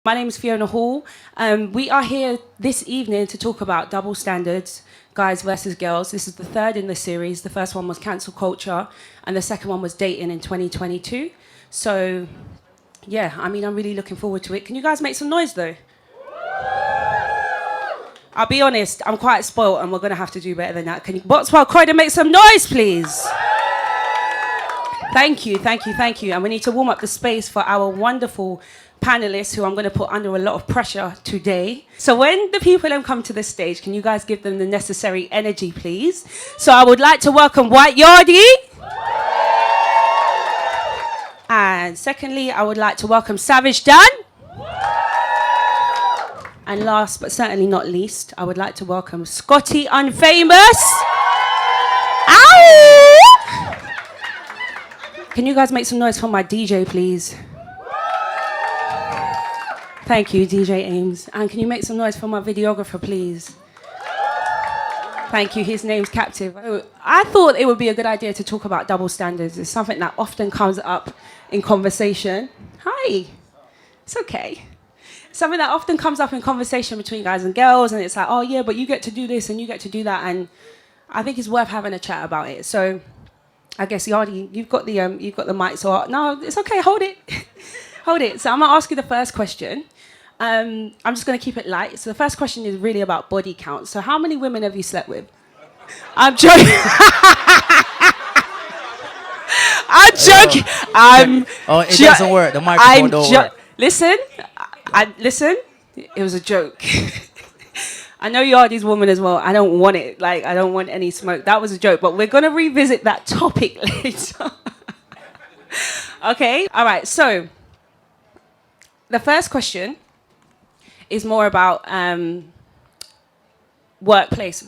My name is Fiona Hall. We are here this evening to talk about double standards, guys versus girls. This is the third in the series. The first one was cancel culture, and the second one was dating in 2022. So, yeah, I mean, I'm really looking forward to it. Can you guys make some noise, though? I'll be honest, I'm quite spoiled, and we're going to have to do better than that. Can you, Boxpark Talks, make some noise, please? Thank you. And we need to warm up the space for our wonderful panelists who I'm going to put under a lot of pressure today. So when the people then come to the stage, can you guys give them the necessary energy, please? So I would like to welcome White Yardie. And secondly, I would like to welcome Savage Dan. And last but certainly not least, I would like to welcome Scotty Unfamous. Ow! Can you guys make some noise for my DJ, please? Thank you, DJ Ames. And can you make some noise for my videographer, please? Thank you, his name's Captive. I thought it would be a good idea to talk about double standards. It's something that often comes up in conversation. Hi. It's okay. Something that often comes up in conversation between guys and girls, and it's like, oh yeah, but you get to do this and you get to do that, and I think it's worth having a chat about it. So I guess Yardie, you've got the mic, so no, it's okay, hold it. Hold it. So I'm gonna ask you the first question. I'm just gonna keep it light. So the first question is really about body count. So how many women have you slept with? I'm joking. I'm joking. It doesn't work. The microphone don't work. Listen, listen. It was a joke. I know Yardie's woman as well. I don't want it. Like, I don't want any smoke. That was a joke. But we're gonna revisit that topic later. Okay. All right. So the first question is more about workplace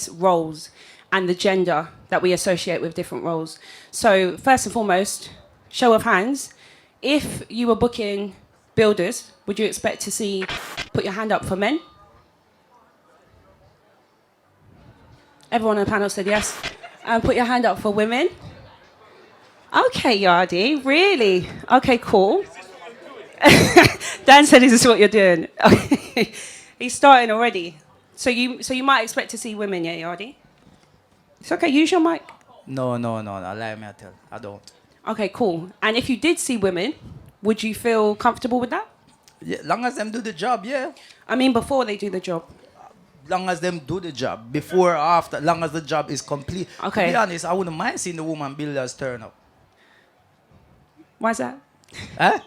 roles and the gender that we associate with different roles. So first and foremost, show of hands, if you were booking builders, would you expect to see, put your hand up for men? Everyone on the panel said yes. And put your hand up for women. Okay, Yardie, really? Okay, cool. Dan said, "Is this what you're doing?" He's starting already. So you might expect to see women, yeah, Yardie? It's okay. Use your mic. No. Lie me, I tell. I don't. Okay, cool. And if you did see women, would you feel comfortable with that? Yeah, long as them do the job, yeah. I mean, before they do the job. Long as them do the job, before or after, long as the job is complete. Okay. To be honest, I wouldn't mind seeing the woman builders turn up. Why's that? Huh?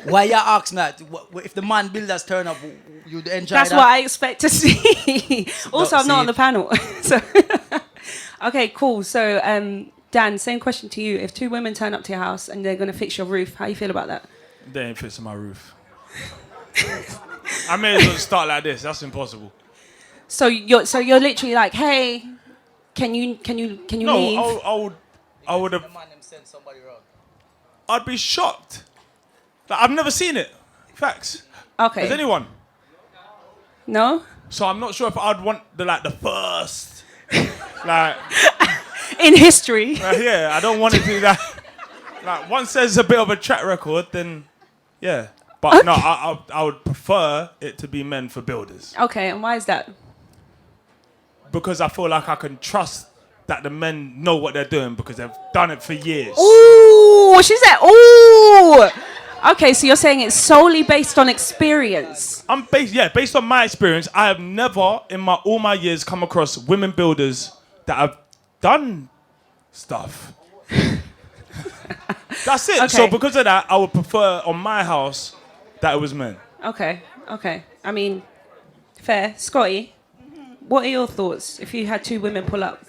Why you ask me that? If the man builders turn up, you'd enjoy That's that? what I expect to see. Also, I'm not on the panel. So, okay, cool. So, Dan, same question to you. If two women turn up to your house and they're going to fix your roof, how you feel about that? They ain't fixing my roof. I may as well start like this. That's impossible. So you're literally like, hey, can you leave? No, I would have. The man them send somebody wrong. I'd be shocked. Like, I've never seen it. Facts. Okay. Has anyone? No? So I'm not sure if I'd want the first. Like. In history. Yeah, I don't want to do that. Like, once there's a bit of a track record, then yeah. But okay. no, I would prefer it to be men for builders. Okay, and why is that? Because I feel like I can trust that the men know what they're doing because they've done it for years. Ooh, she said, ooh. Okay, so you're saying it's solely based on experience. Based on my experience, I have never in all my years come across women builders that have done stuff. That's it. Okay. So because of that, I would prefer on my house that it was men. Okay. I mean, fair. Scotty, what are your thoughts if you had two women pull up?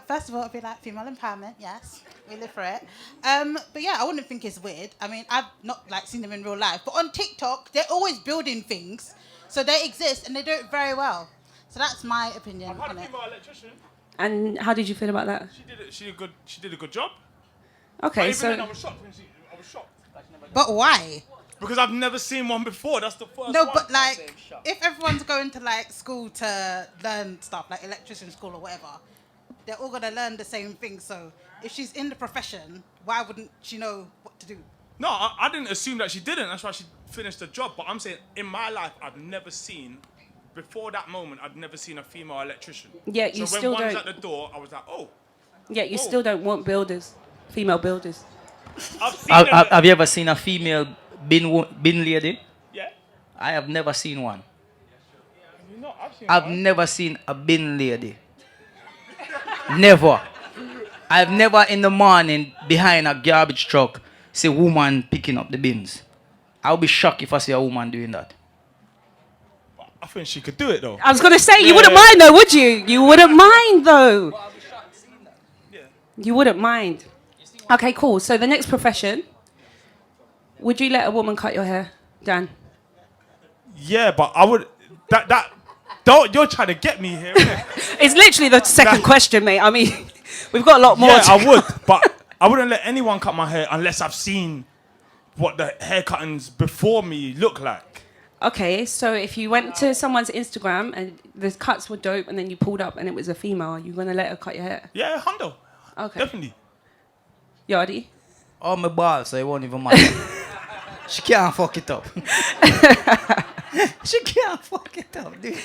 First of all, it'd be like female empowerment, yes. We live for it. But yeah, I wouldn't think it's weird. I mean, I've not seen them in real life, but on TikTok, they're always building things. So they exist and they do it very well. So that's my opinion I've had on a it. female electrician. And how did you feel about that? She did a good job. Okay, But even so then, I was shocked. But why? Because I've never seen one before. That's the first No, one. but if everyone's going to school to learn stuff, like electrician school or whatever, they're all going to learn the same thing. So if she's in the profession, why wouldn't she know what to do? No, I didn't assume that she didn't. That's why she finished the job. But I'm saying, in my life, I've never seen, before that moment, I'd never seen a female electrician. Yeah, you so still when one don't. was at the door, I was like, oh. Yeah, you still don't want builders, female builders. I've seen them. Have you ever seen a female bin lady? Yeah. I have never seen one. You know, I've never seen a bin lady. Never. I've never in the morning behind a garbage truck see a woman picking up the bins. I'll be shocked if I see a woman doing that. I think she could do it though. I was going to say, you wouldn't mind though, would you? You wouldn't mind though. Yeah. You wouldn't mind. Okay, cool. So the next profession, would you let a woman cut your hair, Dan? Yeah, but I would. Don't. You're trying to get me here. Isn't it? It's literally the second question, mate. I mean, we've got a lot more. Yeah, I would, but I wouldn't let anyone cut my hair unless I've seen what the hair cuttings before me look like. Okay, so if you went to someone's Instagram and the cuts were dope and then you pulled up and it was a female, are you going to let her cut your hair? Yeah, hundo. Okay. Definitely. Yardie? Oh, my balls, so it won't even matter. She can't fuck it up. She can't fuck it up, dude.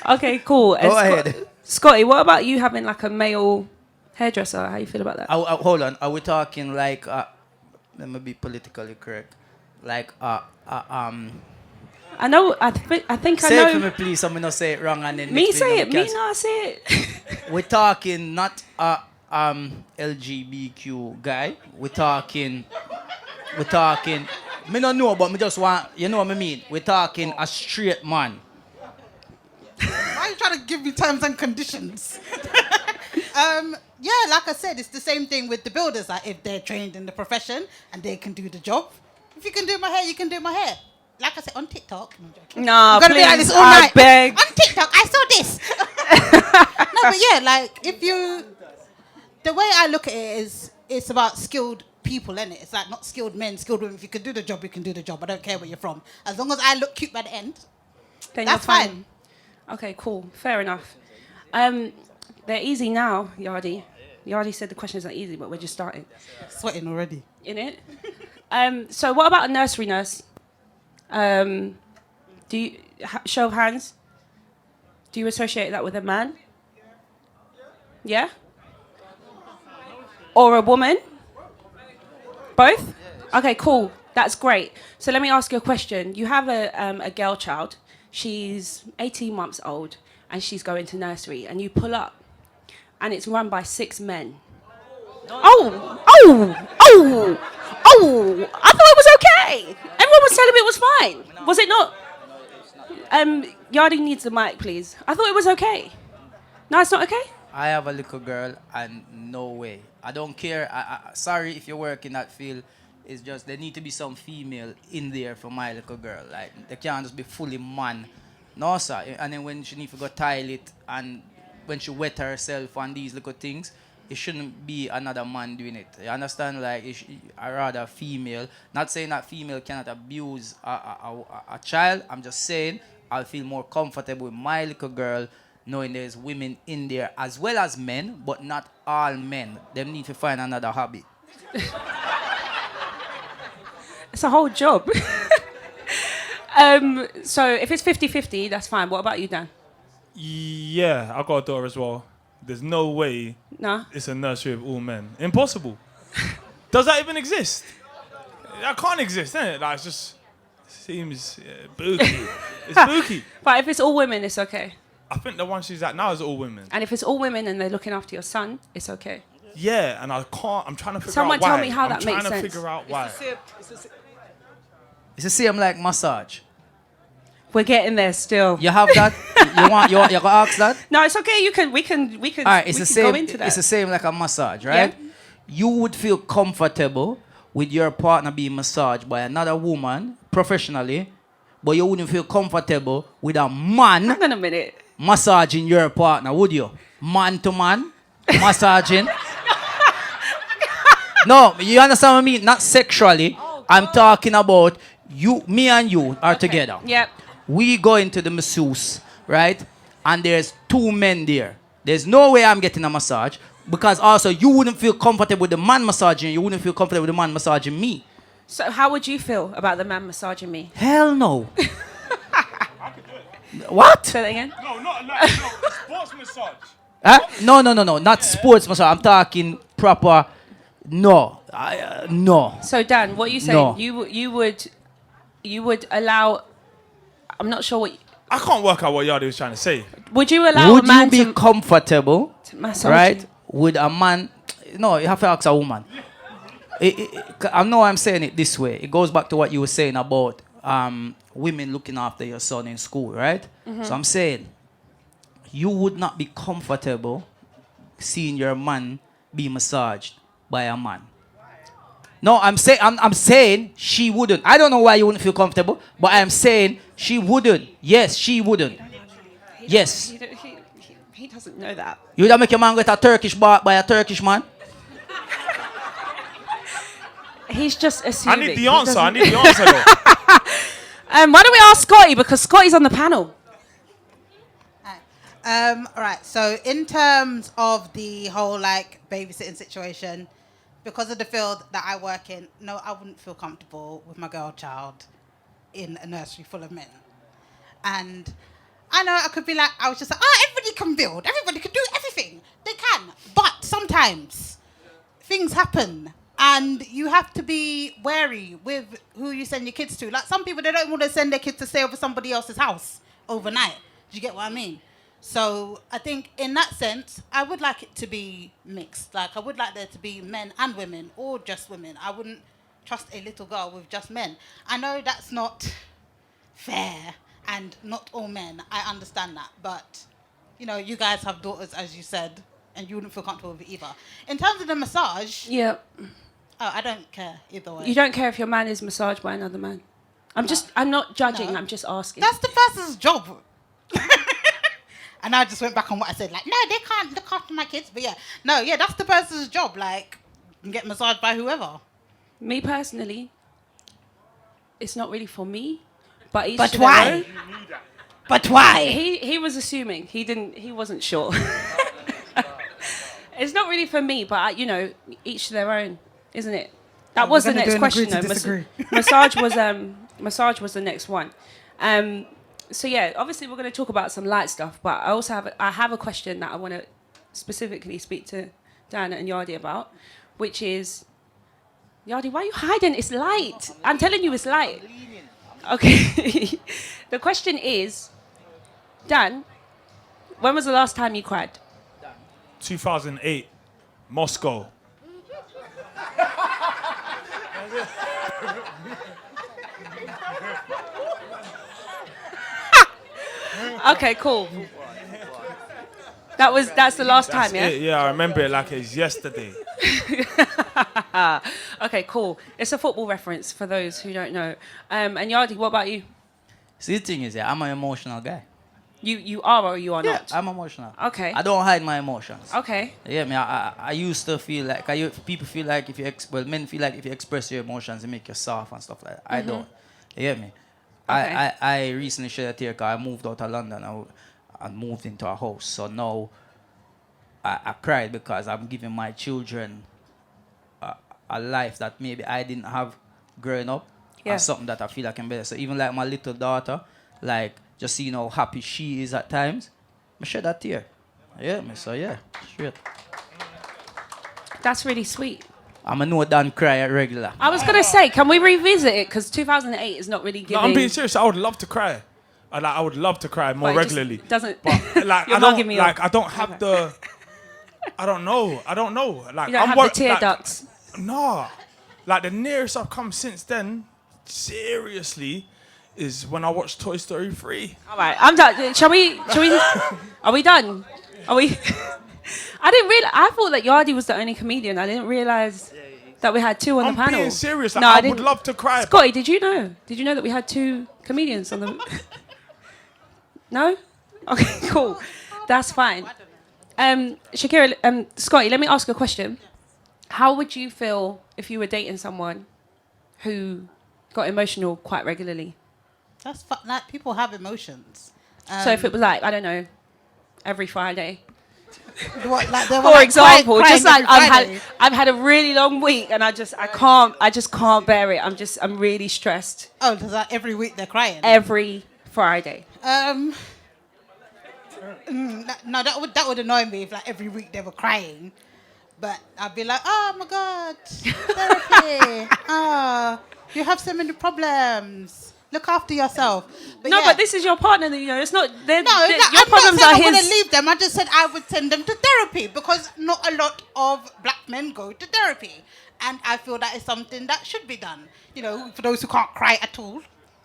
Okay, cool. Go ahead. Scotty, what about you having like a male hairdresser? How you feel about that? Hold on. Are we talking like, let me be politically correct. Like, I know, I think I say know. it for me, please. I'm going to say it wrong. And then Me next say week it, me not say it. We're talking not LGBTQ guy. We're talking. Me don't know, but me just want, you know what I mean? We're talking a straight man. Why are you trying to give me terms and conditions? Yeah, like I said, it's the same thing with the builders. Like if they're trained in the profession and they can do the job. If you can do my hair, you can do my hair. Like I said, on TikTok. No, I'm joking. Nah, I'm gonna please, be like this all I night. beg. On TikTok, I saw this. No, but yeah, like if you, the way I look at it is, it's about skilled people, innit? It's like not skilled men, skilled women. If you can do the job, you can do the job. I don't care where you're from. As long as I look cute by the end, Then that's you're fine. Okay, cool. Fair enough. They're easy now, Yardie. Yardie said the questions are easy, but we're just starting. Sweating already. In it? So what about a nursery nurse? Do you, show of hands, do you associate that with a man? Yeah? Or a woman? Both? Okay, cool. That's great. So let me ask you a question. You have a girl child. She's 18 months old and she's going to nursery and you pull up and it's run by 6 men. Oh! I thought it was okay. Everyone was telling me it was fine. Was it not? Yardie needs the mic, please. I thought it was okay. No, it's not okay? I have a little girl and no way. I don't care. Sorry if you work in that field. It's just there need to be some female in there for my little girl. Like they can't just be fully man. No, sir. And then when she need to go toilet and when she wet herself on these little things, it shouldn't be another man doing it. You understand? Like I rather female. Not saying that female cannot abuse a child. I'm just saying I'll feel more comfortable with my little girl knowing there's women in there as well as men, but not all men. They need to find another hobby. It's a whole job. So if it's 50-50, that's fine. What about you, Dan? Yeah, I got a daughter as well. There's no way No? it's a nursery of all men. Impossible. Does that even exist? That can't exist, innit? Like, it just seems spooky. It's spooky. But if it's all women, it's okay. I think the one she's at now is all women. And if it's all women and they're looking after your son, it's okay. Yeah, and I can't. I'm trying to figure Someone out why. tell me how that I'm makes trying to sense. figure out why. It's the same like massage. We're getting there still. You have that? you gonna ask that? No, it's okay. We can All right, it's we the can same. go into that. It's the same like a massage, right? Yeah. You would feel comfortable with your partner being massaged by another woman professionally, but you wouldn't feel comfortable with a man Hang on a minute. massaging your partner, would you? Man to man massaging. No, you understand what I mean? Not sexually. I'm talking about you, me and you are together. Yep. We go into the masseuse, right? And there's 2 men there. There's no way I'm getting a massage because also you wouldn't feel comfortable with the man massaging you. You wouldn't feel comfortable with the man massaging me. So how would you feel about the man massaging me? Hell no. What? Say that again. No, not like sports massage. Huh? No. Not sports massage. I'm talking proper. No. No. So Dan, what are you saying? No. You would allow? I'm not sure what. I can't work out what Yardie was trying to say. Would you allow Would a man you be to comfortable, massage right, you? with a man? No, you have to ask a woman. I know I'm saying it this way. It goes back to what you were saying about women looking after your son in school, right? Mm-hmm. So I'm saying you would not be comfortable seeing your man be massaged by a man. No, I'm saying she wouldn't. I don't know why you wouldn't feel comfortable, but I'm saying she wouldn't. Yes, she wouldn't. Yes. He doesn't know that. You would make your man get a Turkish bath by a Turkish man? He's just I assuming. need the answer. Though. Why don't we ask Scotty, because Scotty's on the panel. All right. So in terms of the whole like babysitting situation, because of the field that I work in, no, I wouldn't feel comfortable with my girl child in a nursery full of men. And I know I could be like, I was just like, everybody can build, everybody can do everything. They can. But sometimes things happen and you have to be wary with who you send your kids to. Like some people, they don't want to send their kids to stay over somebody else's house overnight. Do you get what I mean? So I think in that sense, I would like it to be mixed. Like I would like there to be men and women or just women. I wouldn't trust a little girl with just men. I know that's not fair and not all men. I understand that. But, you know, you guys have daughters, as you said, and you wouldn't feel comfortable with it either. In terms of the massage, Yeah. I don't care either way. You don't care if your man is massaged by another man. I'm not judging. No. I'm just asking. That's the person's job. And I just went back on what I said. Like, no, they can't look after my kids. But yeah, that's the person's job. Like, you can get massaged by whoever. Me personally, it's not really for me. But But why? But why? He was assuming. He wasn't sure. It's not really for me, but each to their own, isn't it? That was the next question though. Massage was the next one. So yeah, obviously we're going to talk about some light stuff, but I also have a question that I want to specifically speak to Diana and Yardie about, which is, Yardie, why are you hiding? It's light. I'm telling you, it's light. Okay. The question is, Dan, when was the last time you cried? 2008, Moscow. Okay, cool. That's the last time, yeah? Yeah, I remember it like it's yesterday. Okay, cool. It's a football reference for those who don't know. And Yardie, what about you? See, the thing is, I'm an emotional guy. You are or you are Yeah, not? I'm emotional. Okay. I don't hide my emotions. Okay. Yeah, I used to feel like people feel like if you men feel like if you express your emotions, it make you soft and stuff like that. I don't. You hear me? Okay. I recently shed a tear because I moved out of London and moved into a house. So now I cried because I'm giving my children a life that maybe I didn't have growing up. Yeah. And something that I feel I can better. So even like my little daughter, like just seeing how happy she is at times, I shed a tear. Yeah, me. So yeah, straight. That's really sweet. I'm a no done cry at regular. I was gonna say, can we revisit it? Because 2008 is not really giving. No, I'm being serious. I would love to cry. I would love to cry more But it just regularly. doesn't. But like, You're I don't mugging me like. off. I don't have the. I don't know. Like You don't have the tear ducts. No, like the nearest I've come since then, seriously, is when I watched Toy Story 3. All right, I'm done. Shall we? Are we done? Are we? I didn't realize. I thought that Yardie was the only comedian. I didn't realize that we had two on I'm the panel. being serious. Like, No, I didn't. would love to cry. Scotty, did you know? Did you know that we had two comedians on the? No. Okay, cool. That's fine. Shakira, Scotty, let me ask you a question. How would you feel if you were dating someone who got emotional quite regularly? That's like people have emotions. So if it was like, I don't know, every Friday, What, like they were For like example, crying just like every Friday? I've had a really long week and I just can't bear it. I'm really stressed Oh, does that every week they're crying? every Friday. No, that would annoy me if like every week they were crying. But I'd be like, oh my God, therapy. Oh, you have so many problems. Look after yourself. No, yeah. but this is your partner. You know, it's not. No, Your I'm problems not are saying I'm going to his. leave them. I just said I would send them to therapy because not a lot of black men go to therapy. And I feel that is something that should be done. You know, for those who can't cry at all.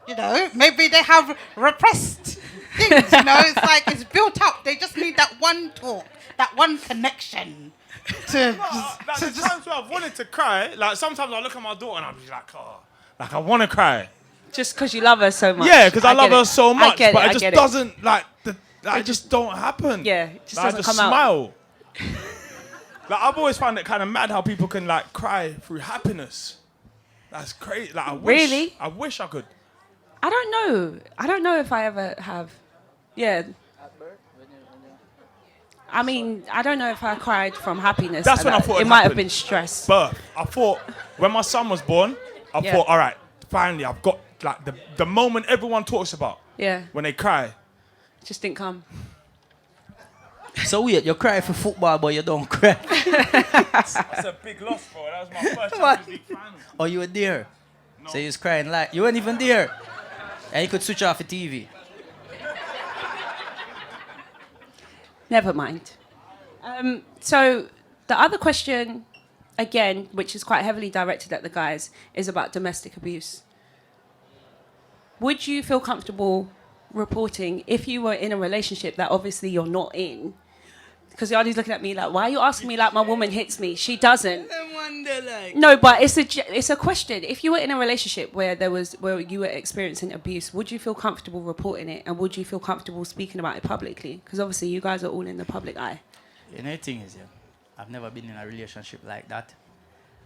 You know, maybe they have repressed things. You know, it's like it's built up. They just need that one talk, that one connection. Like the times where I've wanted to cry, like sometimes I look at my daughter and I'll be like, oh, like I want to cry. Just because you love her so much. Yeah, because I love get her it. so much, I but get it just doesn't like it just don't happen. Yeah, it just like, doesn't I just come out. smile. Like I've always found it kind of mad how people can like cry through happiness. That's crazy. Like I wish I could. I don't know. I don't know if I ever have. Yeah. I mean, I don't know if I cried from happiness. That's when I thought it it might have happened. been stress. Birth. I thought when my son was born, I Yeah. thought, all right, finally I've got like the moment everyone talks about. Yeah. When they cry. Just didn't come. So weird, you cry for football, but you don't cry. That's a big loss, bro. That was my first Champions League final. Oh, you were there. No. So you was crying like you weren't even there. And you could switch off the TV. Never mind. So the other question, again, which is quite heavily directed at the guys, is about domestic abuse. Would you feel comfortable reporting if you were in a relationship that obviously you're not in? Because Yardie's looking at me like, why are you asking me like my woman hits me? She doesn't. I wonder like. No, but it's a question. If you were in a relationship where you were experiencing abuse, would you feel comfortable reporting it, and would you feel comfortable speaking about it publicly? Because obviously you guys are all in the public eye. You know the thing is, yeah, I've never been in a relationship like that.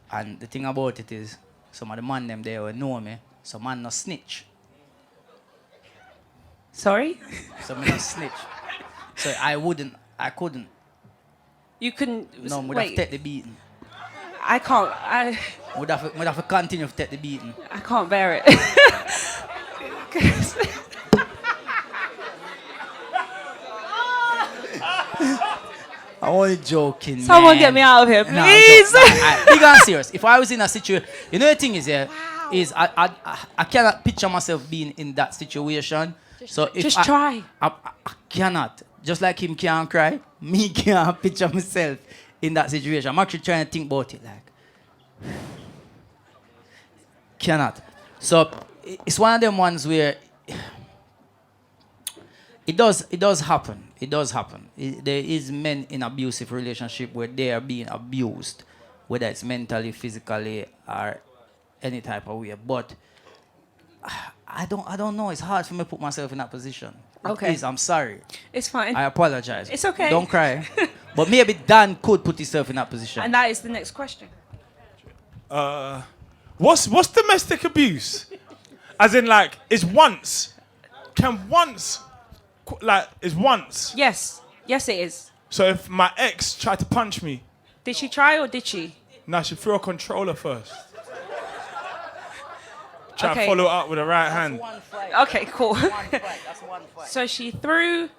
And the thing about it is, some of the man them there will know me, so man no snitch. Sorry? So me no snitch. So I couldn't. You couldn't. No, would have wait. to take the beating. I can't. Would have to continue to take the beating. I can't bear it. I'm only joking, Someone man. get me out of here, No, please. big and serious. If I was in a situation, you know the thing is, yeah, is I cannot picture myself being in that situation. So if Just try. I cannot. Just like him can't cry, me can't picture myself in that situation. I'm actually trying to think about it, like cannot. So it's one of them ones where it does happen. It does happen. There is men in abusive relationship where they are being abused, whether it's mentally, physically, or any type of way. But I don't know. It's hard for me to put myself in that position. Okay. Please, I'm sorry. It's fine. I apologize. It's okay. Don't cry. But maybe Dan could put himself in that position. And that is the next question. What's domestic abuse? As in, like, is once? Can once? Like, is once? Yes. Yes, it is. So if my ex tried to punch me, Did she try or did she? now she threw a controller first. Try Okay. to follow up with a right hand. Okay, cool. That's one fight. So she threw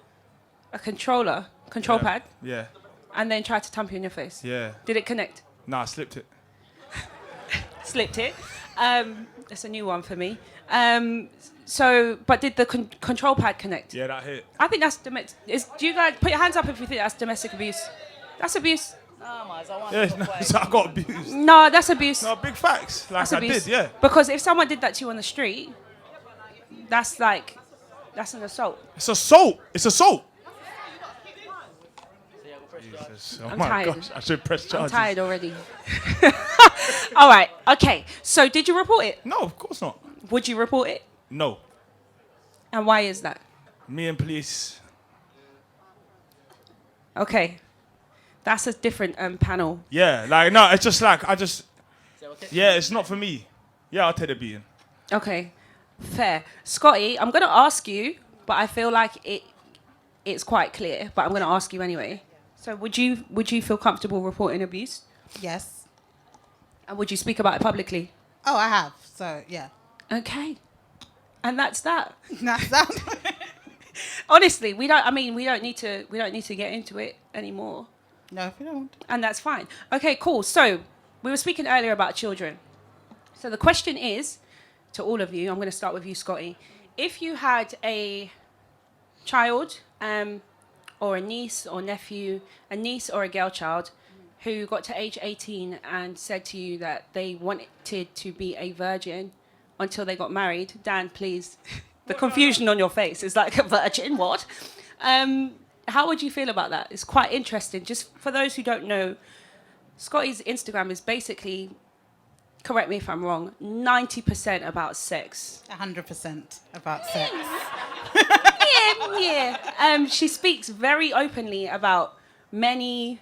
a control pad, Yeah, and then tried to thump you in your face. yeah. Did it connect? Nah, I slipped it. Slipped it. It's a new one for me. But did the control pad connect? Yeah, that hit. I think that's domestic. Do you guys put your hands up if you think that's domestic abuse? That's abuse. Yeah, no, so I got abused. No, that's abuse. No, big facts. Like That's I abuse. did, yeah. Because if someone did that to you on the street, that's an assault. It's assault. It's assault. Jesus. Oh I'm my tired. gosh, I should press I'm charges. tired already. All right. Okay. So did you report it? No, of course not. Would you report it? No. And why is that? Me and police. Okay. That's a different panel. Yeah, like, no, it's just like, yeah, it's not for me. Yeah, I'll take the beating. Okay. Fair. Scotty, I'm going to ask you, but I feel like it's quite clear, but I'm going to ask you anyway. So would you feel comfortable reporting abuse? Yes. And would you speak about it publicly? Oh, I have. So yeah. Okay. And that's that. That's that. Honestly, we don't need to get into it anymore. No, if you don't. And that's fine. Okay, cool. So we were speaking earlier about children. So the question is, to all of you, I'm going to start with you, Scotty. If you had a child, or a niece or nephew, a niece or a girl child, who got to age 18 and said to you that they wanted to be a virgin until they got married, Dan, please. The confusion on your face is like, a virgin, what? How would you feel about that? It's quite interesting. Just for those who don't know, Scotty's Instagram is basically, correct me if I'm wrong, 90% about sex. 100% about sex. Yeah. She speaks very openly about many,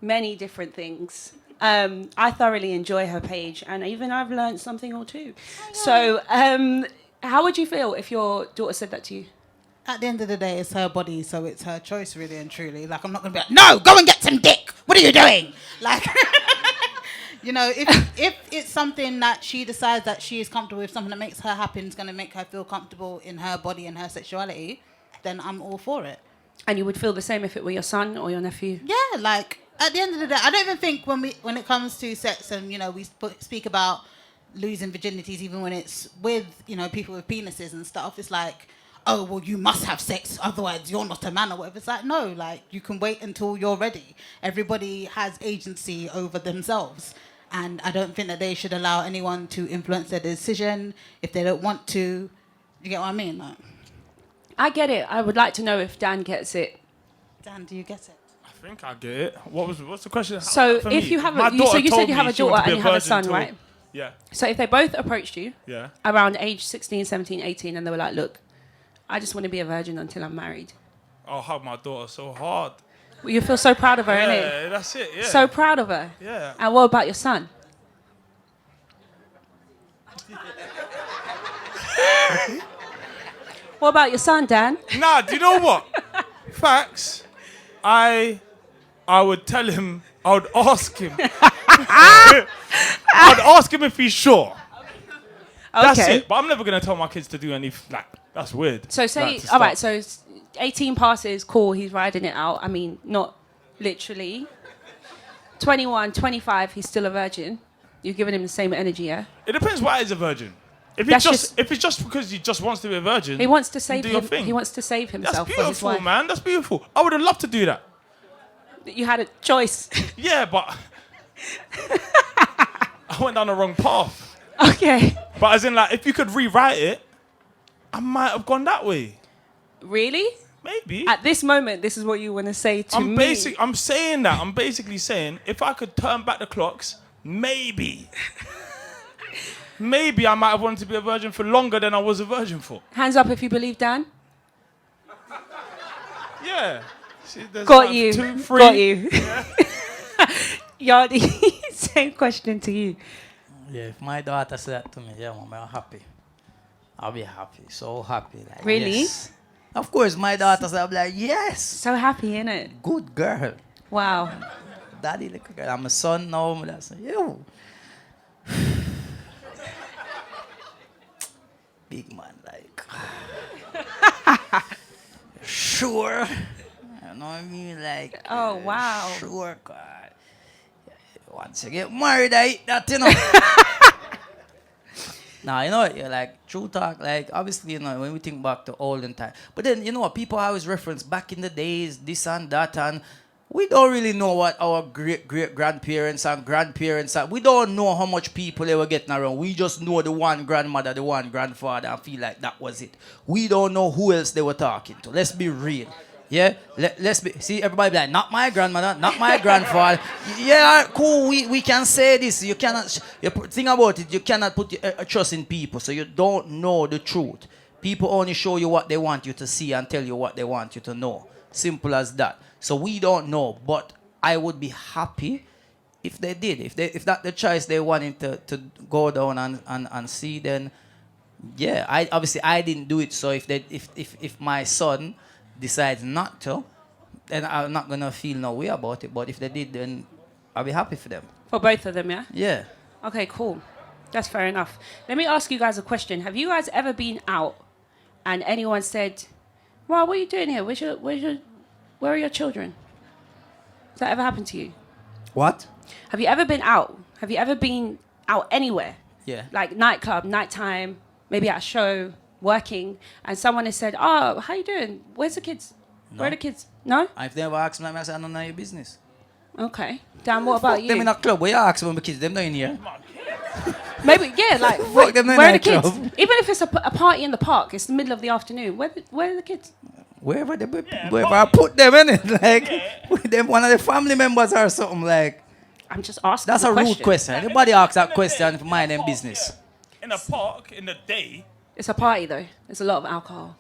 many different things. I thoroughly enjoy her page, and even I've learned something or two. So, how would you feel if your daughter said that to you? At the end of the day, it's her body, so it's her choice, really and truly. Like, I'm not going to be like, no, go and get some dick. What are you doing? Like, you know, if it's something that she decides that she is comfortable with, something that makes her happy and is going to make her feel comfortable in her body and her sexuality, then I'm all for it. And you would feel the same if it were your son or your nephew? Yeah, like, at the end of the day, I don't even think when it comes to sex and, you know, we speak about losing virginities, even when it's with, you know, people with penises and stuff, it's like, oh, well, you must have sex, otherwise you're not a man or whatever. It's like, no, like, you can wait until you're ready. Everybody has agency over themselves. And I don't think that they should allow anyone to influence their decision if they don't want to. You get what I mean? Like, I get it. I would like to know if Dan gets it. Dan, do you get it? I think I get it. What's the question? So For if me, you have my so daughter you told said you me have a she wanted daughter to be and you have a virgin son, till- right? Yeah. So if they both approached you Yeah. around age 16, 17, 18, and they were like, look, I just want to be a virgin until I'm married. I'll hug my daughter so hard. Well, you feel so proud of her, innit? Yeah, that's it. Yeah. So proud of her. Yeah. And what about your son? What about your son, Dan? Nah, do you know what? Facts. I would tell him, I would ask him. I would ask him if he's sure. That's Okay. it. But I'm never going to tell my kids to do anything. Like, that's weird. So say, Like, to all right, start. so 18 passes, cool, he's riding it out. I mean, not literally. 21, 25, he's still a virgin. You're giving him the same energy, yeah? It depends why he's a virgin. If That's it's just because he just wants to be a virgin, He wants to save do your him. thing. He wants to save That's himself for his beautiful, wife. man. That's beautiful. I would have loved to do that. You had a choice. Yeah, but I went down the wrong path. Okay. But as in, like, if you could rewrite it, I might have gone that way. Really? Maybe. At this moment, this is what you want to say to me. I'm saying that. I'm basically saying if I could turn back the clocks, maybe. Maybe I might have wanted to be a virgin for longer than I was a virgin for. Hands up if you believe Dan. Yeah. See, there's Got like you. 2, 3. Got you. Yardie, same question to you. Yeah, if my daughter said that to me, yeah, mom, I'm happy. I'll be happy, so happy. Like, Really? Yes. Of course, my daughter said, I'll be like, yes, So happy, innit? good girl. Wow. Daddy, little girl. I'm a son now. I say, yo. Big man, like. Sure. You know what I mean? Like. Oh, wow. Sure, God. Once you get married, I eat that, you know. Now, you know what? You're like, true talk, like, obviously, you know, when we think back to olden time. But then, you know what? People always reference back in the days, this and that, and we don't really know what our great-great-grandparents and grandparents are. We don't know how much people they were getting around. We just know the one grandmother, the one grandfather, and feel like that was it. We don't know who else they were talking to. Let's be real. Yeah? Let's be... See, everybody be like, not my grandmother, not my grandfather. Yeah, cool, we can say this. You cannot... Think about it. You cannot put your trust in people, so you don't know the truth. People only show you what they want you to see and tell you what they want you to know. Simple as that. So we don't know, but I would be happy if they did. If that's the choice they wanted to go down and see, then yeah. I didn't do it. So if my son decides not to, then I'm not gonna feel no way about it. But if they did, then I'll be happy for them. For both of them, yeah? Yeah. Okay, cool. That's fair enough. Let me ask you guys a question. Have you guys ever been out and anyone said, well, what are you doing here? Where are your children? Has that ever happened to you? What? Have you ever been out? Have you ever been out anywhere? Yeah. Like nightclub, nighttime, maybe at a show, working, and someone has said, oh, how you doing? Where's the kids? No. Where are the kids? No? I've never asked them. I said, none of your business. Okay. Dan, what about you? Them in a club. Where you ask them, my kids? Them not in here. Maybe, yeah, like, Fuck them in where are the that kids? club. Even if it's a party in the park, it's the middle of the afternoon. Where are the kids? Wherever I put them in it, like with them, one of the family members or something. Like I'm just asking. that's a rude question. Anybody asks that question for mind them business. In a park, in the day. It's a party though. There's a lot of alcohol,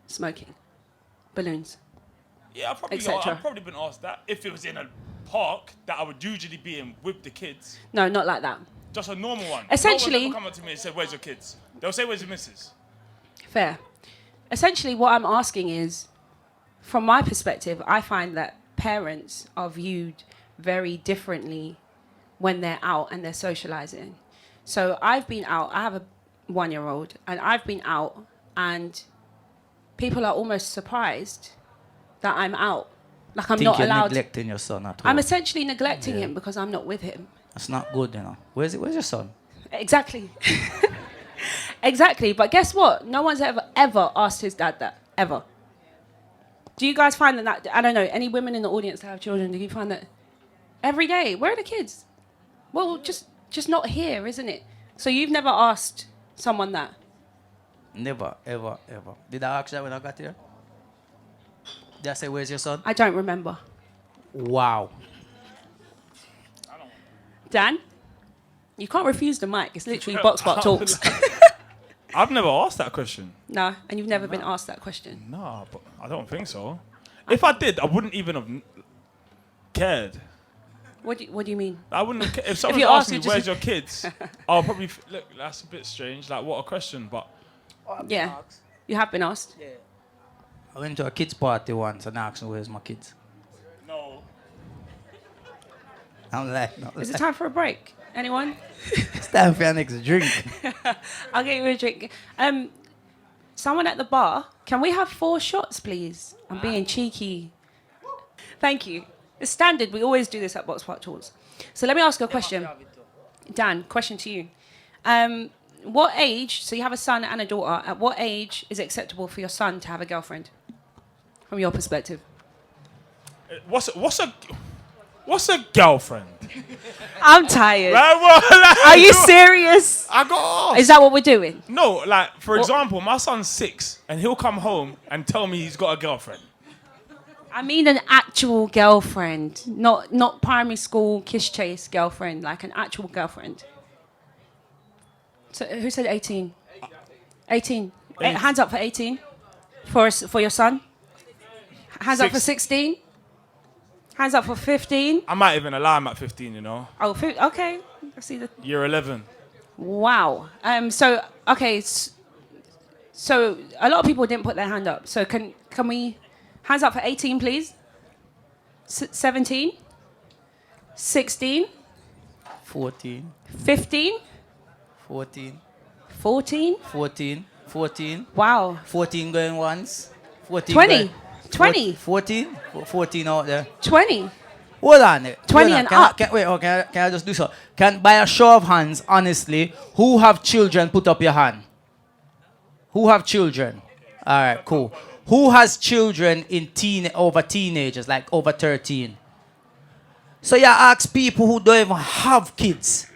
smoking, balloons. Yeah, I've probably been asked that. If it was in a park that I would usually be in with the kids. No, not like that. Just a normal one. Essentially- No one will come up to me and say, where's your kids? They'll say, where's your missus? Fair. Essentially, what I'm asking is, from my perspective, I find that parents are viewed very differently when they're out and they're socializing. So I've been out. I have a 1-year-old, and I've been out, and people are almost surprised that I'm out. Like I'm not you're allowed. neglecting your son at home. I'm essentially neglecting him because I'm not with him. That's not good, you know. Where's your son? Exactly. Exactly. But guess what? No one's ever asked his dad that. Ever. Do you guys find that, I don't know, any women in the audience that have children, do you find that every day? Where are the kids? Well, just not here, isn't it? So you've never asked someone that? Never, ever, ever. Did I ask that when I got here? Did I say, where's your son? I don't remember. Wow. Dan? You can't refuse the mic. It's literally Boxpark Talks. I've never asked that question. No, and you've never been asked that question. No, but I don't think so. If I did, I wouldn't even have cared. What do you mean? I wouldn't have if someone you asked asked me, it, just- where's your kids? I'll probably, look, that's a bit strange. Like, what a question, but... Yeah. You have been asked? Yeah. I went to a kids' party once and asked me, where's my kids? No. I'm like, no. Is it time for a break? Anyone? It's time for your next drink. I'll get you a drink. Someone at the bar, can we have 4 shots, please? I'm being cheeky. Thank you. It's standard. We always do this at Boxpark Talks. So let me ask you a question. Dan, question to you. What age, so you have a son and a daughter, at what age is it acceptable for your son to have a girlfriend? From your perspective. What's a girlfriend? I'm tired. Like, what? Are you serious? I got asked. Is that what we're doing? No, like, for example, my son's 6, and he'll come home and tell me he's got a girlfriend. I mean an actual girlfriend, not primary school kiss chase girlfriend, like an actual girlfriend. So who said 18? 18. Hands up for 18. For your son. Hands up for 16. Hands up for 15. I might even allow him at 15, you know. Oh, okay. I see the. Year 11. Wow. So okay. So a lot of people didn't put their hand up. So can we? Hands up for 18, please. 17. 16. 14. 15. 14. 14. 14. 14. Wow. 14 going once. 14 20. going- 20. 14? 14 out there. 20. Hold on. 20 and up. Can I just do so? By a show of hands, honestly, who have children, put up your hand. Who have children? All right, cool. Who has children over teenagers, like over 13? So you ask people who don't even have kids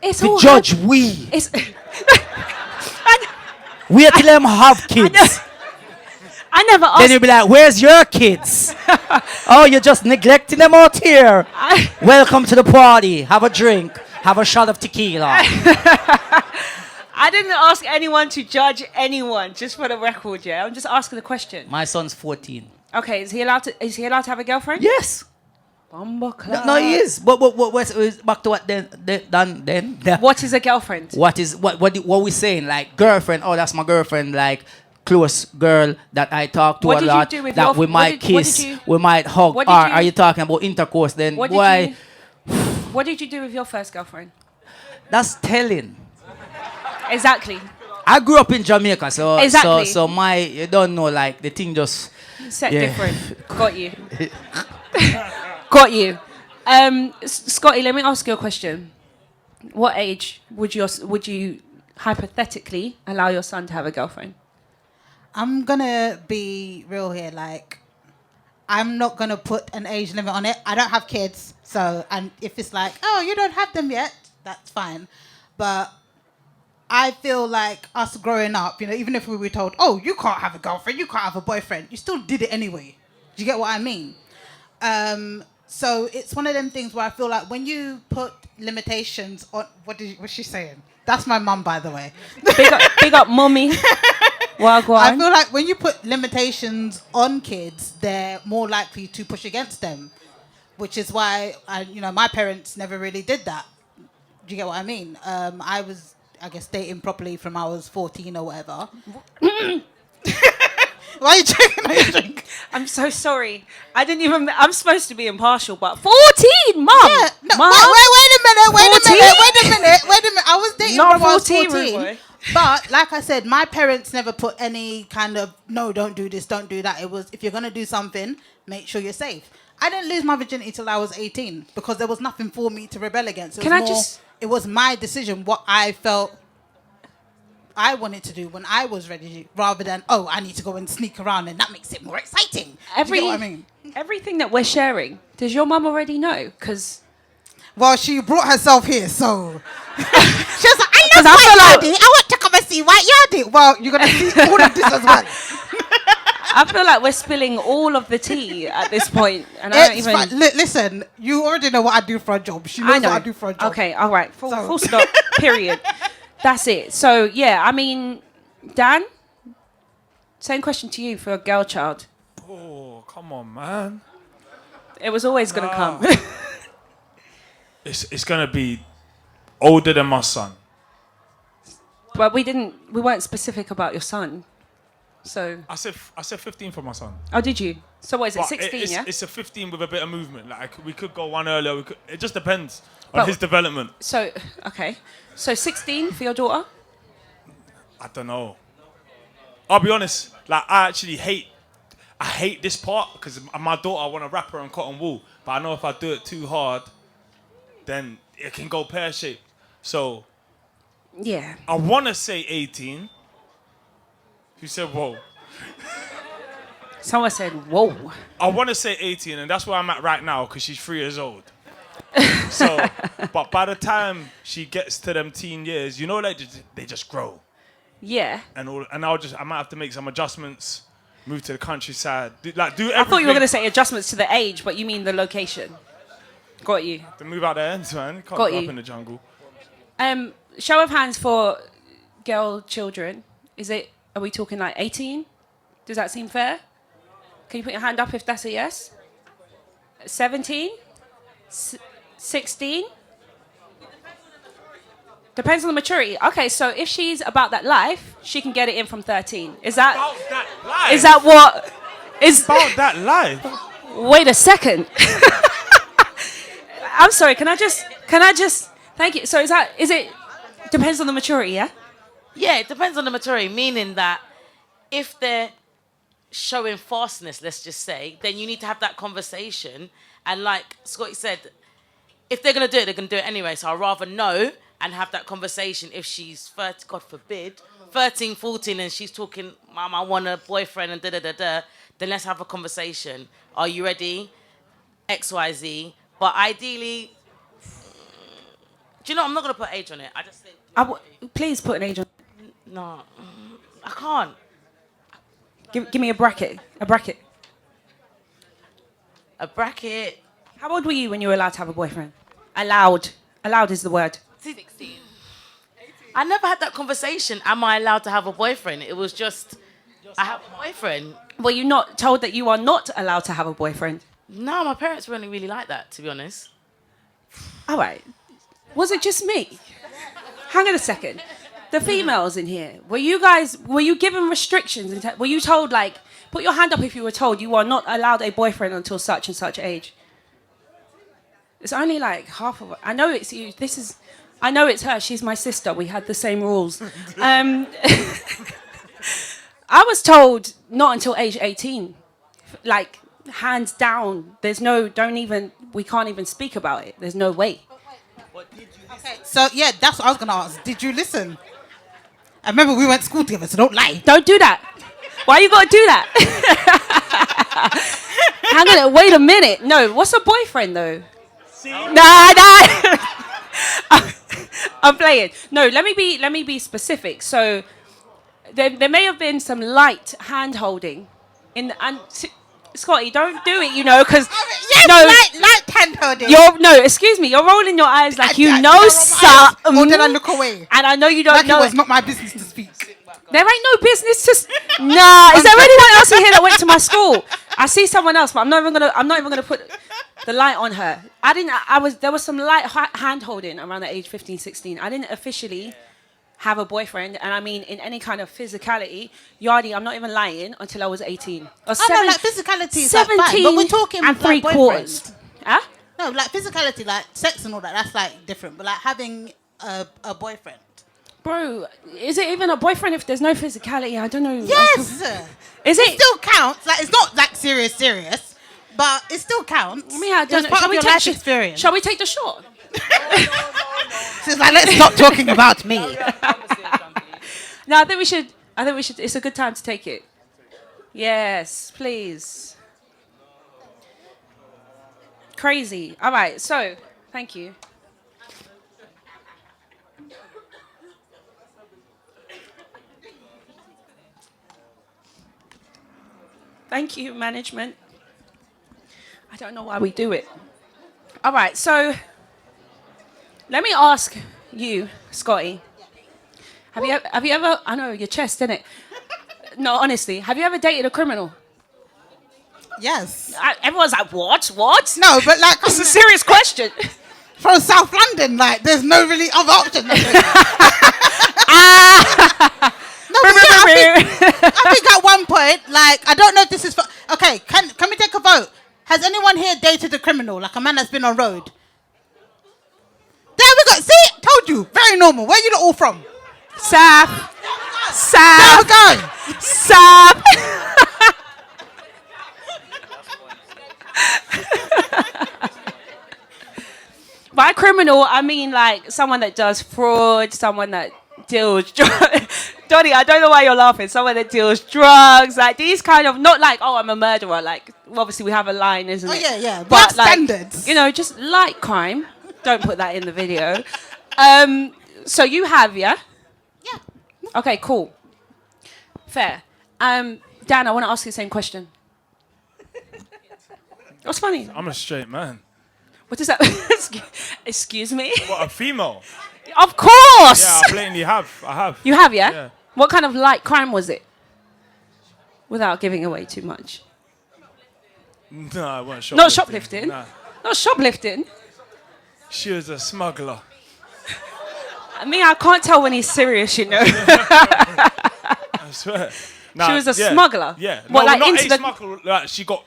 It's to all judge we. It's. Wait till them have kids. I never asked. Then you'll be like, where's your kids? Oh, you're just neglecting them out here. Welcome to the party. Have a drink. Have a shot of tequila. I didn't ask anyone to judge anyone, just for the record, yeah? I'm just asking the question. My son's 14. Okay, is he allowed to have a girlfriend? Yes. No, he is. But back to what then? What is a girlfriend? What we saying? Like girlfriend? Oh, that's my girlfriend. Like close girl that I talk to What a did you lot, do with that your- we what might did- what kiss, did you- we might hug. Or what did you- are you talking about intercourse? Then What did why? you? What did you do with your first girlfriend? That's telling. Exactly. I grew up in Jamaica, so Exactly. so my you don't know, like the thing just Set yeah. different. Got you. Got you. Scotty, let me ask you a question. What age would you hypothetically allow your son to have a girlfriend? I'm gonna be real here. Like, I'm not gonna put an age limit on it. I don't have kids, so and if it's like, oh, you don't have them yet, that's fine. But I feel like us growing up, you know, even if we were told, oh, you can't have a girlfriend, you can't have a boyfriend, you still did it anyway. Do you get what I mean? So it's one of them things where I feel like when you put limitations on, what's she saying? That's my mum, by the way. Big up, mommy. Well, go on. I feel like when you put limitations on kids, they're more likely to push against them, which is why my parents never really did that. Do you get what I mean? I was, I guess, dating properly from I was 14 or whatever. Why are you drinking? I'm so sorry. I'm supposed to be impartial, but 14, mum. Yeah. No, Mum? wait a minute. 14? I was dating Not from I was 14, 14. Roy. But like I said, my parents never put any kind of, no, don't do this, don't do that. It was, if you're going to do something, make sure you're safe. I didn't lose my virginity till I was 18 because there was nothing for me to rebel against. It was my decision, what I felt I wanted to do when I was ready, rather than, oh, I need to go and sneak around, and that makes it more exciting. Do you get what I mean? Everything that we're sharing, does your mum already know? Because Well, she brought herself here, so she was like, I 'Cause love I feel White like- Yardie. I want to come and see White Yardie. Well, you're gonna see all of this as well. I feel like we're spilling all of the tea at this point, and I don't It's even. fine. Listen, you already know what I do for a job. She knows what I do for a job. Okay, all right. Full, So- full stop. Period. That's it. So yeah, I mean, Dan, same question to you for a girl child. Oh, come on, man. It was always gonna come. It's gonna be older than my son. But we weren't specific about your son. So, I said 15 for my son. oh, did you? So what is it, But 16, it's, yeah? it's a 15 with a bit of movement. Like we could go one earlier. It just depends on But- his development. So, okay. So 16 for your daughter? I don't know. I'll be honest. Like I hate this part because my daughter, I want to wrap her in cotton wool, but I know if I do it too hard, then it can go pear shaped. So Yeah. I want to say 18. Who said whoa? Someone said, whoa. I want to say 18, and that's where I'm at right now because she's 3 years old. So, but by the time she gets to them teen years, you know, like they just grow, Yeah. and I might have to make some adjustments, move to the countryside, do everything. I thought you were going to say adjustments to the age, but you mean the location. Got you. to move out the ends, man. You can't Got grow you. up in the jungle. Show of hands for girl children. Are we talking like 18? Does that seem fair? Can you put your hand up if that's a yes? 17? 16? Depends on the maturity. Okay, so if she's about that life, she can get it in from 13. Is that About that life. is that what is About that life. Wait a second. I'm sorry, can I just thank you. So is it depends on the maturity, yeah? Yeah, it depends on the maturity, meaning that if they're showing fastness, let's just say, then you need to have that conversation. And like Scotty said, if they're going to do it, they're going to do it anyway. So I'd rather know and have that conversation if she's 30, God forbid, 13, 14, and she's talking, Mom, I want a boyfriend and da-da-da-da, then let's have a conversation. Are you ready? X, Y, Z. But ideally, do you know, I'm not going to put age on it. I just think... Please put an age on. No, I can't. Give me a bracket. A bracket. A bracket. How old were you when you were allowed to have a boyfriend? Allowed. Allowed is the word. 16. I never had that conversation. Am I allowed to have a boyfriend? It was just, I have a boyfriend. Were you not told that you are not allowed to have a boyfriend? No, my parents weren't really like that, to be honest. All right. Was it just me? Hang on a second. The females in here, were you given restrictions? Were you told, like, put your hand up if you were told you are not allowed a boyfriend until such and such age? It's only like half of it. I know it's you. I know it's her. She's my sister. We had the same rules. I was told not until age 18. Like, hands down. We can't even speak about it. There's no way. Okay, so yeah, that's what I was gonna ask. Did you listen? I remember we went to school together, so don't lie. Don't do that. Why you gotta do that? Hang on, wait a minute. No, what's a boyfriend though? See? Nah. I'm playing. No, let me be specific. So there may have been some light hand holding Scotty, don't do it, because light hand holding. Excuse me, you're rolling your eyes like something. Or did I look away? And I know you don't know. It was not my business to speak. There ain't no business to. Nah, is there anyone else in here that went to my school? I see someone else, but I'm not even gonna put the light on her. There was some light hand holding around the age 15, 16. I didn't officially have a boyfriend, and I mean in any kind of physicality. Yardie, I'm not even lying, until I was 18. Or like physicality is 17 like fine, but we're talking and like 3/4. Huh? No, like physicality, like sex and all that, that's like different. But like having a boyfriend. Bro, is it even a boyfriend if there's no physicality? I don't know. Yes! Is it? It still counts. Like, it's not like serious, but it still counts. I mean, I don't know. Part of your life experience. Shall we take the shot? She's like, let's stop talking about me. No, I think we should. It's a good time to take it. Yes, please. Crazy. All right, so, thank you. Thank you, management. I don't know why we do it. All right, so let me ask you, Scotty. Have you ever? I know your chest, innit? No, honestly, have you ever dated a criminal? Yes. Everyone's like, what? What? No, but like, it's a serious question. From South London, like, there's no really other option. No, but yeah, I think at one point, like, I don't know if this is okay, can we take a vote? Has anyone here dated a criminal, like a man that's been on road? There we go. See? Told you. Very normal. Where you lot all from? South. There we go. South. By criminal, I mean like someone that does fraud, someone that deals Donnie, I don't know why you're laughing. Someone that deals drugs, like these kind of, not like, oh, I'm a murderer. Like, obviously we have a line, isn't it? Oh, yeah. But like, standards. Just light crime. Don't put that in the video. So you have, yeah? Yeah. Okay, cool. Fair. Dan, I want to ask you the same question. What's funny? I'm a straight man. What is that? Excuse me? What, a female? Of course! Yeah, I blatantly have. I have. You have, yeah? Yeah. What kind of light crime was it? Without giving away too much. No, I wasn't shoplifting. Not shoplifting? Nah. Not shoplifting? She was a smuggler. I mean, I can't tell when he's serious, I swear. Nah, she was a smuggler? Yeah. What, no, like not into a the... smuggler. Like, she got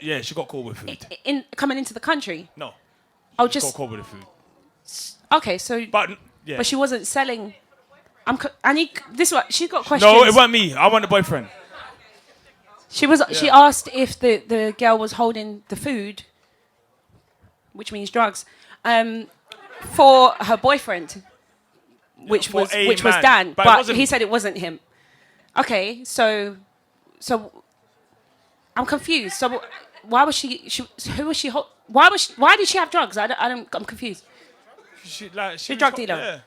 caught with food. Coming into the country? No. Oh, She got caught with the food. Okay, so... But, yeah. But she wasn't selling... She's got questions. No, it wasn't me. I want a boyfriend. She asked if the girl was holding the food, which means drugs, for her boyfriend, which was Dan, but he said it wasn't him. Okay, so I'm confused. So why was she who was she? Why did she have drugs? I'm confused. She a was drug dealer? Yeah.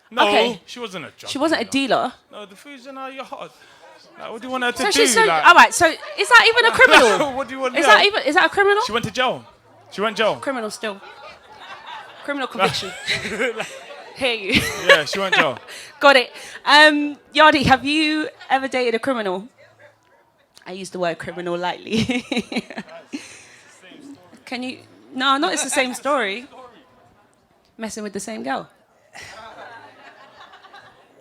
No, Okay. she wasn't a drug She wasn't a dealer. No, the food's in her yard. Like, what do you want her to So do? she's like, all right. So is that even a criminal? What do you want? Is that a criminal? She went to jail. She went to jail. Criminal still. Criminal conviction. Hear you. Yeah, she went to jail. Got it. Yardie, have you ever dated a criminal? I use the word criminal lightly. Can you? No, not it's the same story. Messing with the same girl.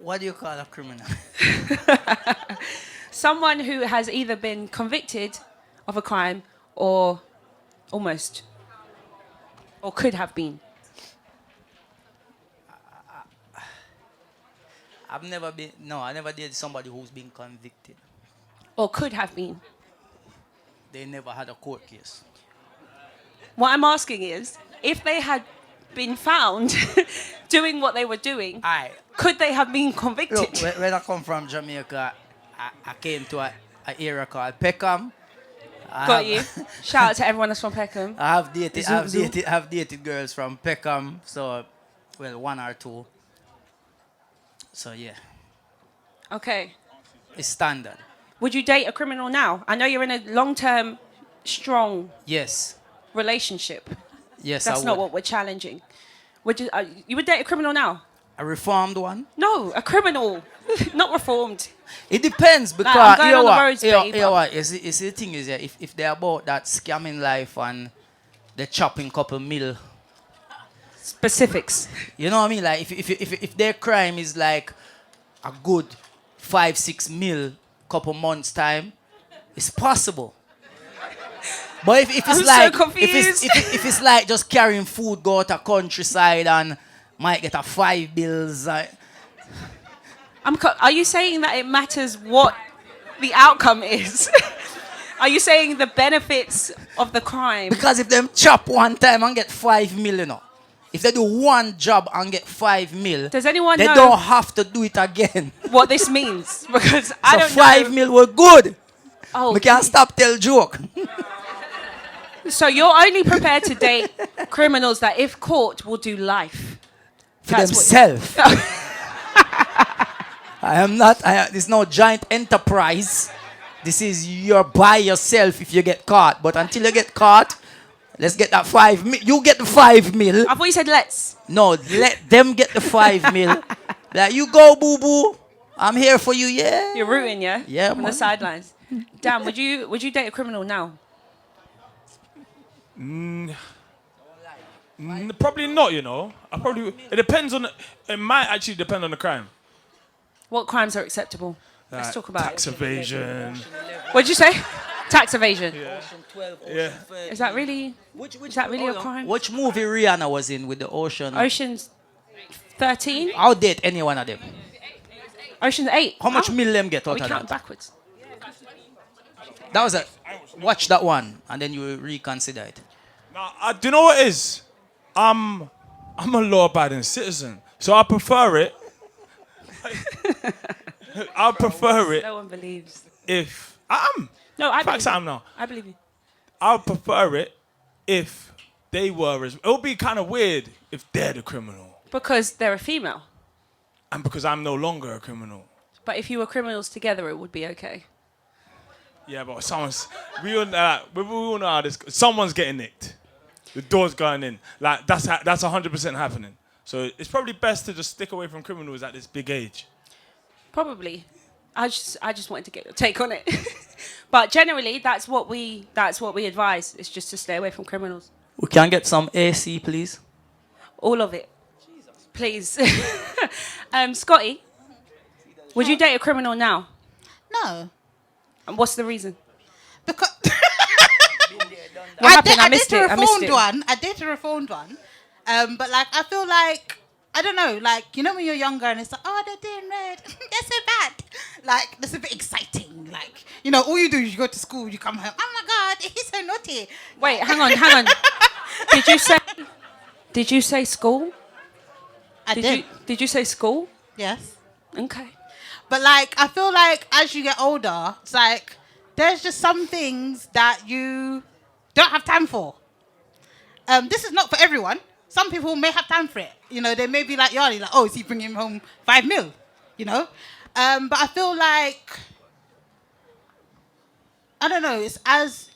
What do you call a criminal? Someone who has either been convicted of a crime or almost, or could have been. I've never been. No, I never dated somebody who's been convicted. Or could have been. They never had a court case. What I'm asking is, if they had been found doing what they were doing, Aye. could they have been convicted? Look, when I come from Jamaica, I came to an area called Peckham. Got you. Shout out to everyone that's from Peckham. I've dated, Zoom, I've zoom. dated, I've dated girls from Peckham. So, well, one or two. So yeah, Okay. it's standard. Would you date a criminal now? I know you're in a long-term, strong Yes, relationship. yes, That's I not would. what we're challenging. Would you would date a criminal now? A reformed one. No, a criminal, not reformed. It depends because I'm going you know on the what, roads, you know- babe. you know what, you see the thing is, yeah, if they're about that scamming life and the chopping couple mil, Specifics. you know what I mean? Like if their crime is like a good 5-6 mil couple months time, it's possible. But if it's I'm so like confused. if it's like just carrying food, go to countryside and might get a 5 bills. Are you saying that it matters what the outcome is? Are you saying the benefits of the crime? Because if them chop one time and get 5 mil, you know, if they do one job and get 5 mil, Does anyone they know don't have to do it again. what this means? Because I So don't 5 know. mil were good. Oh, We can't stop tell joke. so you're only prepared to date criminals that, if caught, will do life. For That's themselves. I am not, this is no giant enterprise. This is you're by yourself if you get caught. But until you get caught, let's get that 5 mil. You get the 5 mil. I thought you said let's. No, let them get the 5 mil. Like, you go, boo boo. I'm here for you, yeah. You're rooting, yeah? Yeah, From man. the sidelines. Dan, would you date a criminal now? Probably not, you know. It depends on, it might actually depend on the crime. What crimes are acceptable? Let's Like talk about tax it. evasion. What'd you say? Tax evasion. Yeah. Is that really? Is that really a crime? Which movie Rihanna was in with the ocean? Ocean's 13? I'll date any one of them. Ocean's 8. How much Oh, mil them get are out we of counting that? backwards? That was a watch that one and then you reconsider it. Now, do you know what it is? I'm a law-abiding citizen, so I prefer it. I prefer it No one believes. if I am. No, I Facts believe I you. am now. I believe you. I would prefer it if they were as. It would be kind of weird if they're the criminal, Because they're a female. and because I'm no longer a criminal. But if you were criminals together, it would be okay. Yeah, but we all know how this. Someone's getting nicked. The door's going in. Like that's 100% happening. So it's probably best to just stick away from criminals at this big age. Probably. I just wanted to get your take on it. But generally, that's what we advise. It's just to stay away from criminals. We can get some AC, please. All of it. Please. Scotty, would you date a criminal now? No. And what's the reason? Because What happened? I missed did it. a I missed reformed it. one. I did a reformed one. But like I feel like I don't know, like you know when you're younger and it's like, oh, they're doing red, they're so bad. Like that's a bit exciting. Like you know, all you do is you go to school, you come home. Oh my God, he's so naughty. Wait, hang on. Did you say school? I did. Did you say school? Yes. Okay. But like I feel like as you get older, it's like there's just some things that you don't have time for. This is not for everyone. Some people may have time for it. You know, they may be like Yardie, like, oh, is he bringing home 5 mil? You know? But I feel like, I don't know, it's as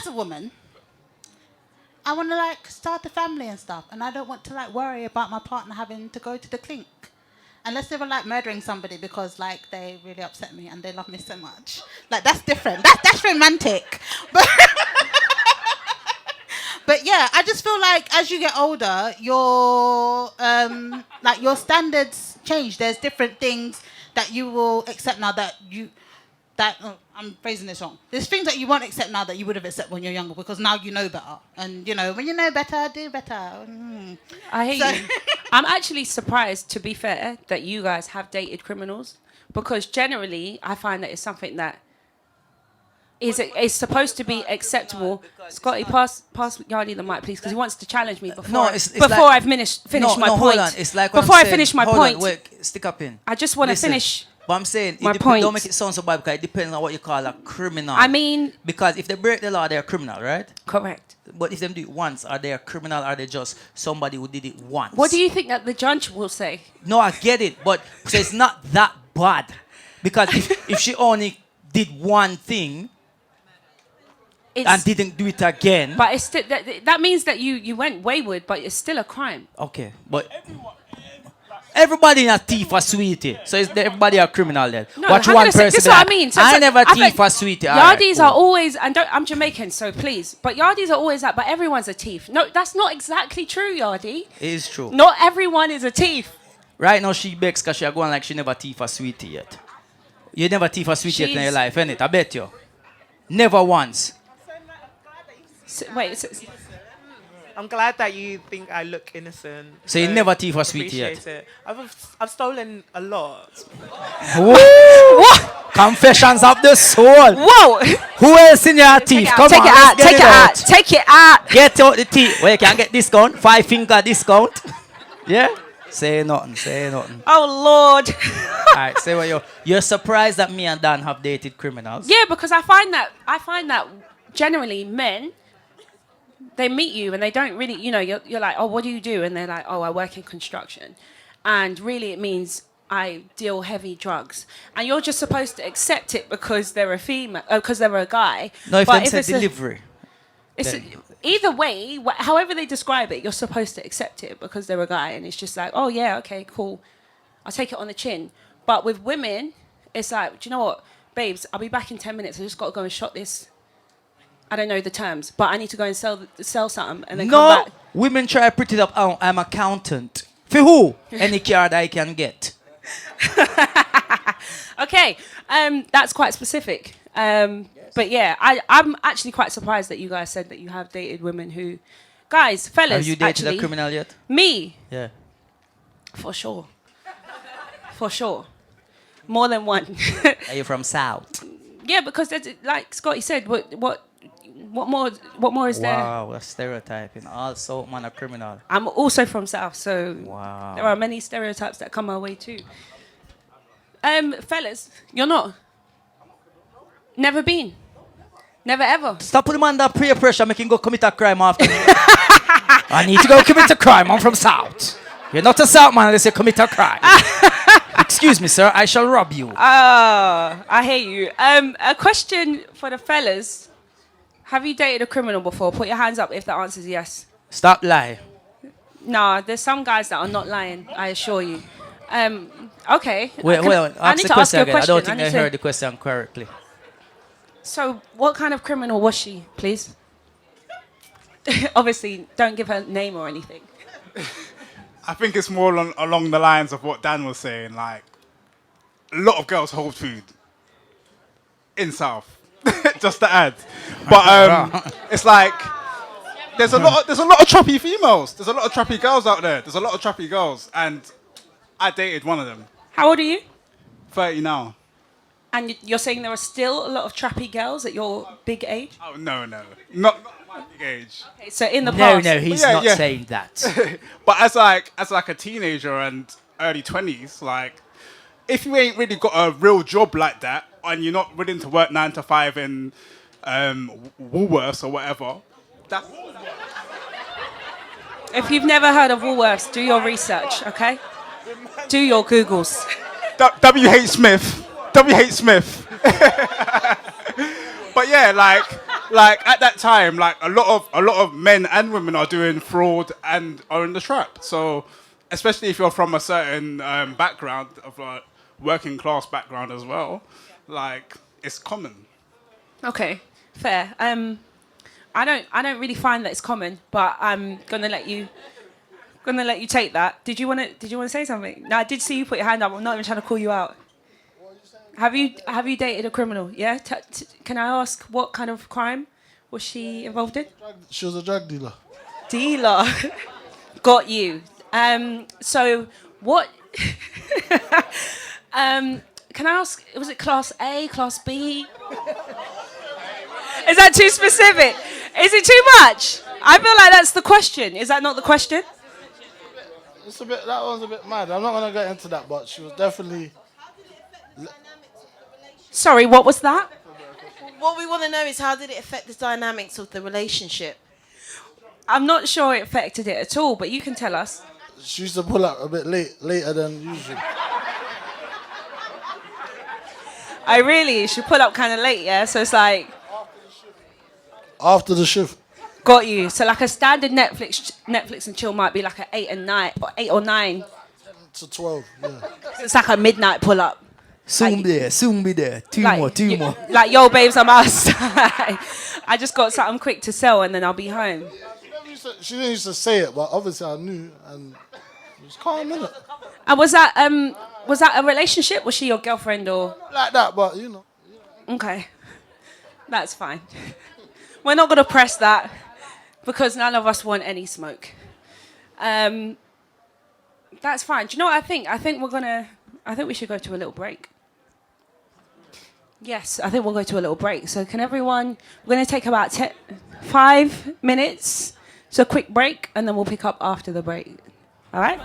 a woman, I want to like start a family and stuff. And I don't want to like worry about my partner having to go to the clink. Unless they were like murdering somebody because like they really upset me and they love me so much. Like that's different. That's romantic. But yeah, I just feel like as you get older, your like your standards changed. There's different things that you will accept now I'm phrasing this wrong. There's things that you won't accept now that you would have accepted when you're younger because now you know better. And, you know, when you know better, do better. I hate you. I'm actually surprised, to be fair, that you guys have dated criminals because generally I find that it's something that is supposed to be acceptable. Scotty, pass Yardie the mic, please, because he wants to challenge me before I finish my point. Hold on. It's like before I finish my point. Wait, stick up in. I just want to finish. But I'm saying, my point. Don't make it sound so bad because it depends on what you call a criminal. I mean... Because if they break the law, they're a criminal, right? Correct. But if they do it once, are they a criminal or are they just somebody who did it once? What do you think that the judge will say? No, I get it. But so it's not that bad. Because if she only did one thing and didn't do it again... But it's still, that means that you went wayward, but it's still a crime. Okay, but... Everybody in a thief or sweetie. So is everybody a criminal then? No, watch one person. This is what I mean. I never thief or sweetie. Yardies are always, and I'm Jamaican, so please. But Yardies are always that, but everyone's a thief. No, that's not exactly true, Yardie. It is true. Not everyone is a thief. Right now she begs because she are going like she never thief or sweetie yet. You never thief or sweetie yet in your life, innit? I bet you. Never once. I'm glad that you think I look innocent. So you never thief or sweetie yet? It. I've stolen a lot. What? Confessions of the soul. Whoa! Who else in your teeth? Come on, take it out. Get out the teeth. Well, you can get discount. 5-finger discount. Yeah? Say nothing. Oh, Lord. All right, say what you're surprised that me and Dan have dated criminals? Yeah, because I find that generally men, they meet you and they don't really, you know, you're like, oh, what do you do? And they're like, oh, I work in construction. And really it means I deal heavy drugs. And you're just supposed to accept it because they're a female, because they're a guy. No, if they said delivery. Either way, however they describe it, you're supposed to accept it because they're a guy. And it's just like, oh, yeah, okay, cool. I'll take it on the chin. But with women, it's like, do you know what? Babes, I'll be back in 10 minutes. I just got to go and shot this. I don't know the terms, but I need to go and sell something and then come back. Women try to pretty it up. Oh, I'm accountant. For who? Any card I can get. Okay, that's quite specific. But yeah, I'm actually quite surprised that you guys said that you have dated women who... Guys, fellas, have you dated a criminal yet? Me? Yeah. For sure. For sure. More than one. Are you from South? Yeah, because like Scotty said, what more is there? Wow, a stereotyping. Also, man, a criminal. I'm also from South, so wow. There are many stereotypes that come our way too. Fellas, you're not? Never been? Never ever? Stop putting him under peer pressure, making go commit a crime after me. I need to go commit a crime. I'm from South. You're not a South man unless you commit a crime. Excuse me, sir. I shall rob you. I hate you. A question for the fellas. Have you dated a criminal before? Put your hands up if the answer is yes. Stop lying. Nah, there's some guys that are not lying, I assure you. Okay. Wait, I need to ask you a question. I don't think I heard the question correctly. So, what kind of criminal was she, please? Obviously, don't give her name or anything. I think it's more along the lines of what Dan was saying. Like, a lot of girls hold food in South. Just to add, but it's like there's a lot of trappy females. There's a lot of trappy girls out there. There's a lot of trappy girls, and I dated one of them. How old are you? 30 now. And you're saying there are still a lot of trappy girls at your big age? Oh no, not my big age. Okay, so in the past. No, he's not saying that. But as like a teenager and early 20s, like if you ain't really got a real job like that, and you're not willing to work 9 to 5 in Woolworths or whatever, that's... If you've never heard of Woolworths, do your research, okay? Do your Googles. W.H. Smith. But yeah, like at that time, like a lot of men and women are doing fraud and are in the trap. So especially if you're from a certain background of like working class background as well. Like, it's common. Okay, fair. I don't really find that it's common, but I'm gonna let you Gonna let you take that. Did you want to say something? No, I did see you put your hand up. I'm not even trying to call you out. Have you dated a criminal? Yeah. Can I ask what kind of crime was she involved in? She was a drug dealer. Dealer. Got you. So what? Can I ask? Was it class A, class B? Is that too specific? Is it too much? I feel like that's the question. Is that not the question? It's a bit. That one's a bit mad. I'm not gonna get into that, but she was definitely. Sorry, what was that? What we want to know is how did it affect the dynamics of the relationship? I'm not sure it affected it at all, but you can tell us. She used to pull up a bit later than usual. I really should pull up kind of late, yeah? So it's like... After the shift. Got you. So like a standard Netflix and chill might be like an 8 or 9. 10 to 12, yeah. It's like a midnight pull up. Soon be there. Two more. Like, yo, babes, I'm outside. I just got something quick to sell and then I'll be home. She didn't used to say it, but obviously I knew, and it was calm, innit? And was that a relationship? Was she your girlfriend or? Like that, but you know. Okay, that's fine. We're not gonna press that because none of us want any smoke. That's fine. Do you know what I think? I think we should go to a little break. Yes, I think we'll go to a little break. So can everyone? We're gonna take about 5 minutes. So quick break, and then we'll pick up after the break. All right?